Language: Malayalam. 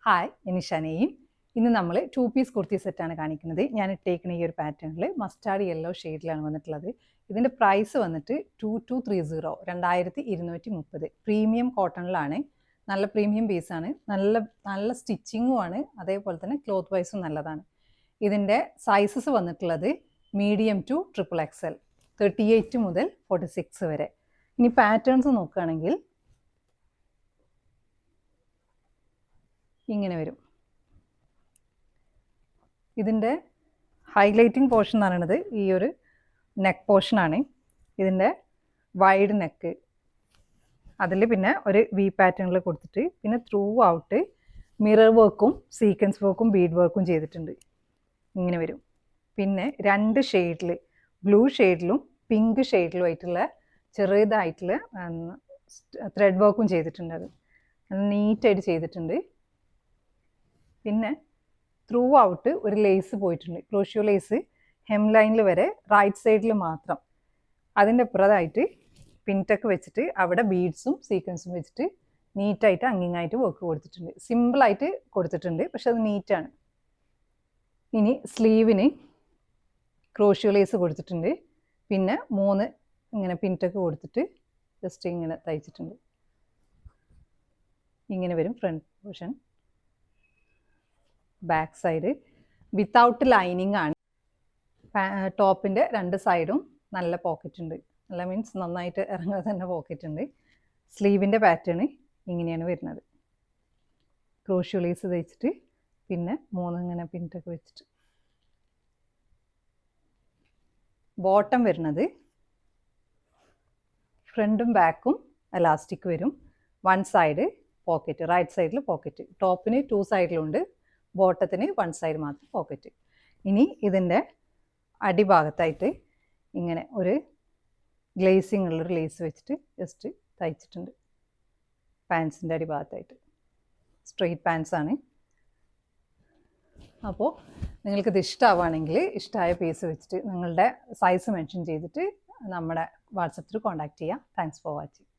ഹായ്, എനിഷാനെയും. ഇന്ന് നമ്മൾ 2 പീസ് കുർത്തി സെറ്റാണ് കാണിക്കുന്നത്. ഞാൻ ഇട്ടേക്കുന്ന ഈ ഒരു പാറ്റേണിൽ മസ്റ്റാർഡ് യെല്ലോ ഷെയ്ഡിലാണ് വന്നിട്ടുള്ളത്. ഇതിൻ്റെ പ്രൈസ് വന്നിട്ട് 2230, 2230. പ്രീമിയം കോട്ടണിലാണ്. നല്ല പ്രീമിയം പീസാണ്. നല്ല സ്റ്റിച്ചിങ്ങും ആണ്. അതേപോലെ തന്നെ ക്ലോത്ത് വൈസും നല്ലതാണ്. ഇതിൻ്റെ സൈസസ് വന്നിട്ടുള്ളത് മീഡിയം ടു XXL, 38 മുതൽ 46 വരെ. ഇനി പാറ്റേൺസ് നോക്കുകയാണെങ്കിൽ ഇങ്ങനെ വരും. ഇതിൻ്റെ ഹൈലൈറ്റിംഗ് പോർഷൻ എന്ന് പറയുന്നത് ഈ ഒരു നെക്ക് പോർഷനാണ്. ഇതിൻ്റെ വൈഡ് നെക്ക്, അതിൽ പിന്നെ ഒരു വി പാറ്റേണിൽ കൊടുത്തിട്ട് പിന്നെ ത്രൂ ഔട്ട് മിറർ വർക്കും സീക്വൻസ് വർക്കും ബീഡ് വർക്കും ചെയ്തിട്ടുണ്ട്. ഇങ്ങനെ വരും. പിന്നെ 2 ഷെയ്ഡിൽ, ബ്ലൂ ഷെയ്ഡിലും പിങ്ക് ഷെയ്ഡിലുമായിട്ടുള്ള ചെറുതായിട്ടുള്ള ത്രെഡ് വർക്കും ചെയ്തിട്ടുണ്ട്. അത് നീറ്റായിട്ട് ചെയ്തിട്ടുണ്ട്. പിന്നെ ത്രൂ ഔട്ട് ഒരു ലേസ് പോയിട്ടുണ്ട്, ക്രോഷ്യോ ലേസ് ഹെം ലൈനിൽ വരെ, റൈറ്റ് സൈഡിൽ മാത്രം. അതിൻ്റെ അപ്പുറത്തായിട്ട് പിൻടെക്ക് വെച്ചിട്ട് അവിടെ ബീഡ്സും സീക്വൻസും വെച്ചിട്ട് നീറ്റായിട്ട് അങ്ങിങ്ങായിട്ട് വർക്ക് കൊടുത്തിട്ടുണ്ട്. സിമ്പിളായിട്ട് കൊടുത്തിട്ടുണ്ട്, പക്ഷെ അത് നീറ്റാണ്. ഇനി സ്ലീവിന് ക്രോഷ്യോ ലേസ് കൊടുത്തിട്ടുണ്ട്. പിന്നെ 3 ഇങ്ങനെ പിൻടെക്ക് കൊടുത്തിട്ട് ജസ്റ്റ് ഇങ്ങനെ തയ്ച്ചിട്ടുണ്ട്. ഇങ്ങനെ വരും front portion. Back side without lining ആണ്. ടോപ്പിൻ്റെ 2 സൈഡും നല്ല പോക്കറ്റ് ഉണ്ട്. നല്ല മീൻസ് നന്നായിട്ട് ഇറങ്ങുന്നത് തന്നെ പോക്കറ്റ് ഉണ്ട്. സ്ലീവിൻ്റെ പാറ്റേൺ ഇങ്ങനെയാണ് വരുന്നത്. ക്രോഷ്യോ ലേസ് തയ്ച്ചിട്ട് പിന്നെ 3 ഇങ്ങനെ പിൻറ്റൊക്കെ വെച്ചിട്ട്. ബോട്ടം വരുന്നത് ഫ്രണ്ടും ബാക്കും എലാസ്റ്റിക് വരും. 1 സൈഡ് പോക്കറ്റ്, റൈറ്റ് സൈഡിൽ പോക്കറ്റ്. ടോപ്പിന് 2 സൈഡിലുണ്ട്, ബോട്ടത്തിന് 1 സൈഡ് മാത്രം പോക്കറ്റ്. ഇനി ഇതിൻ്റെ അടിഭാഗത്തായിട്ട് ഇങ്ങനെ ഒരു ഗ്ലേസിങ് ഉള്ളൊരു ലേസ് വെച്ചിട്ട് ജസ്റ്റ് തയ്ച്ചിട്ടുണ്ട്. പാൻസിൻ്റെ അടിഭാഗത്തായിട്ട് സ്ട്രെയിറ്റ് പാൻസാണ്. അപ്പോൾ നിങ്ങൾക്കിത് ഇഷ്ടമാവുകയാണെങ്കിൽ ഇഷ്ടമായ പീസ് വെച്ചിട്ട് നിങ്ങളുടെ സൈസ് മെൻഷൻ ചെയ്തിട്ട് നമ്മുടെ വാട്സപ്പിൽ കോൺടാക്റ്റ് ചെയ്യാം. Thanks for watching.